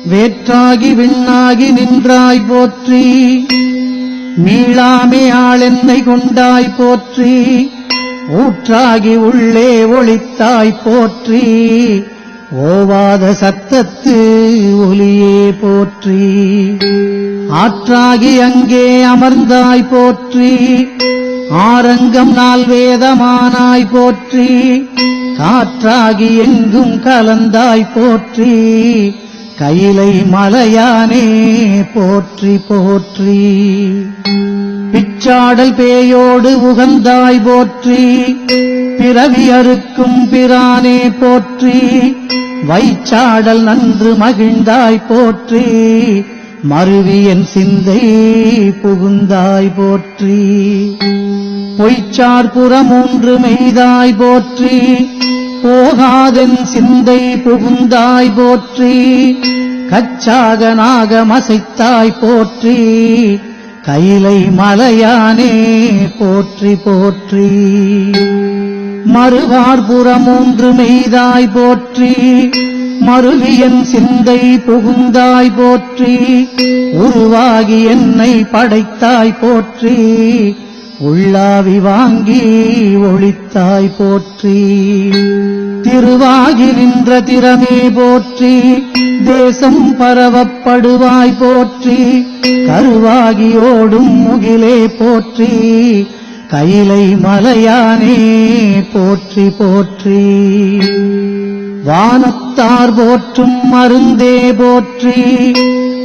வேற்றாகி விண்ணாகி நின்றாய் போற்றி. மீளாமே ஆளென்னை கொண்டாய் போற்றி. ஊற்றாகி உள்ளே ஒளித்தாய் போற்றி. ஓவாத சத்தத்து ஒலியே போற்றி. ஆற்றாகி அங்கே அமர்ந்தாய் போற்றி. ஆரங்கம் நால் வேதமானாய் போற்றி. காற்றாகி எங்கும் கலந்தாய் போற்றி. கையிலை மலையானே போற்றி போற்றி. பிச்சாடல் பேயோடு உகந்தாய் போற்றி. பிறவி அறுக்கும் பிரானே போற்றி. வைச்சாடல் நன்று மகிழ்ந்தாய் போற்றி. மருவியன் சிந்தை புகுந்தாய் போற்றி. பொய்ச்சார் புறமூன்று மெய்தாய் போற்றி. போகாதென் சிந்தை புகுந்தாய் போற்றி. கச்சாக நாகமசைத்தாய் போற்றி. கையிலை மலையானே போற்றி போற்றி. மறுவார்புறமூன்று மெய்தாய் போற்றி. மருவியன் சிந்தை புகுந்தாய் போற்றி. உருவாகி என்னை படைத்தாய் போற்றி. உள்ளாவி வாங்கி ஒளித்தாய் போற்றி. திருவாகி நின்ற திறமே போற்றி. தேசம் பரவப்படுவாய் போற்றி. கருவாகி ஓடும் முகிலே போற்றி. கையிலை மலையானே போற்றி போற்றி. வானத்தார் போற்றும் மருந்தே போற்றி.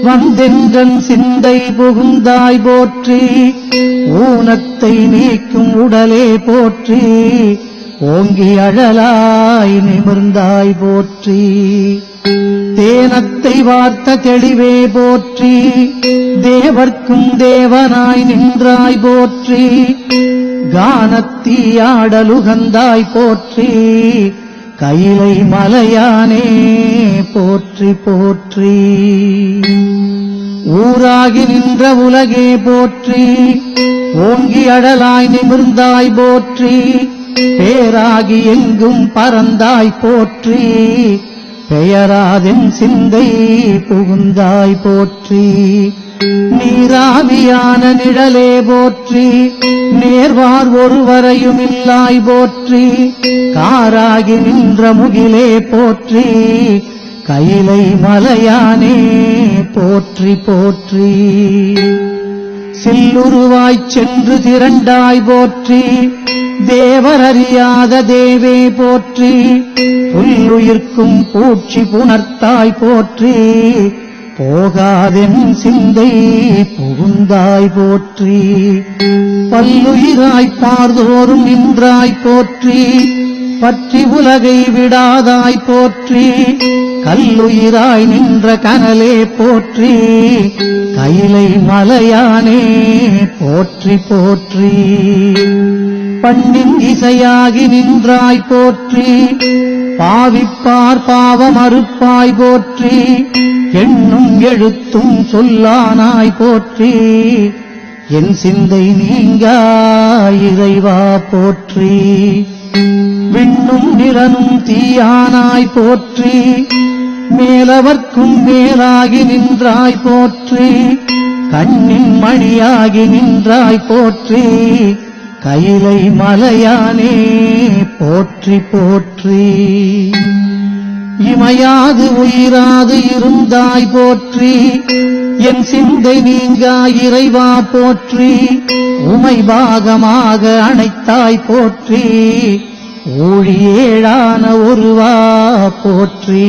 வந்தென்றன் சிந்தை புகுந்தாய் போற்றி. ஊனத்தை நீக்கும் உடலே போற்றி. ஓங்கி அழலாய் நிமிர்ந்தாய் போற்றி. தேனத்தை வார்த்த தெளிவே போற்றி. தேவர்க்கும் தேவனாய் நின்றாய் போற்றி. கானத்தீயாடலுகந்தாய் போற்றி. கையிலை மலையானே போற்றி போற்றி. ஊராகி நின்ற உலகே போற்றி. ஓங்கி அடலாய் நிமிர்ந்தாய் போற்றி. பேராகி எங்கும் பறந்தாய் போற்றி. பெயராதென் சிந்தை புகுந்தாய் போற்றி. நீராவியான நிழலே போற்றி. நேர்வார் ஒருவரையுமில்லாய் போற்றி. காராகி நின்ற முகிலே போற்றி. கையிலை மலையானே போற்றி போற்றி. சில்லுருவாய்ச் சென்று திரண்டாய் போற்றி. தேவரறியாத தேவே போற்றி. புல்லுயிர்க்கும் பூச்சி புணர்த்தாய் போற்றி. போகாதென் சிந்தை புகுந்தாய் போற்றி. பல்லுயிராய்ப் பார்தோறும் நின்றாய் போற்றி. பற்றி உலகை விடாதாய் போற்றி. கல்லுயிராய் நின்ற கனலே போற்றி. கையிலை மலையானே போற்றி போற்றி. பண்ணின் இசையாகி நின்றாய் போற்றி. பாவிப்பார் பாவமறுப்பாய் போற்றி. எண்ணும் எழுத்தும் சொல்லானாய் போற்றி. என் சிந்தை நீங்கா இறைவா போற்றி. விண்ணும் நிலனும் தீயானாய் போற்றி. மேலவர்க்கும் மேலாகி நின்றாய் போற்றி. கண்ணின் மணியாகி நின்றாய் போற்றி. கையிலை மலையானே போற்றி போற்றி. இமையாது உயிராது இருந்தாய் போற்றி. என் சிந்தை நீங்கா இறைவா போற்றி. உமை பாகமாக அணைத்தாய் போற்றி. ஊழியேழான ஒருவா போற்றி.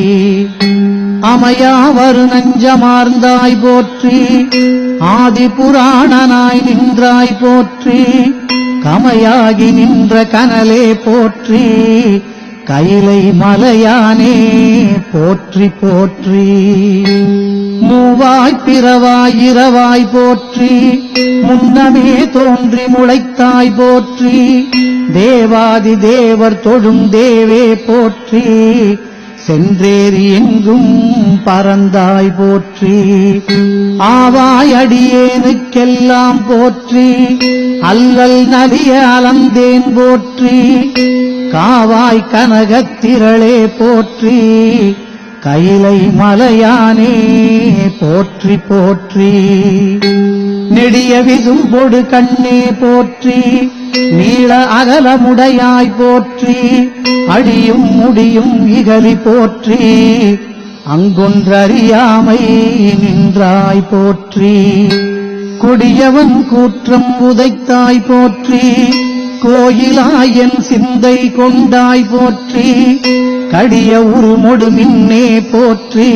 அமையாவரு நஞ்சமார்ந்தாய் போற்றி. ஆதி புராணனாய் நின்றாய் போற்றி. கமையாகி நின்ற கனலே போற்றி. கையிலை மலையானே போற்றி போற்றி. மூவாய் பிறவாய் இரவாய் போற்றி. முன்னமே தோன்றி முளைத்தாய் போற்றி. தேவாதி தேவர் தொழும் தேவே போற்றி. சென்றேறி எங்கும் பறந்தாய் போற்றி. ஆவாய் அடியேனுக்கெல்லாம் போற்றி. அல்லல் நலிய அலந்தேன் போற்றி. காவாய் கனகத்திரளே போற்றி. கைலை மலையானே போற்றி போற்றி. நெடிய விசும்பொடு கண்ணே போற்றி, நீள அகலமுடையாய் போற்றி, அடியும் முடியும் இகலி போற்றி, அங்கொன்றறியாமை நின்றாய் போற்றி. கொடியவன் கூற்றம் உதைத்தாய் போற்றி, கோயிலாயன் சிந்தை கொண்டாய் போற்றி, கடிய உருமொடு மின்னே போற்றி,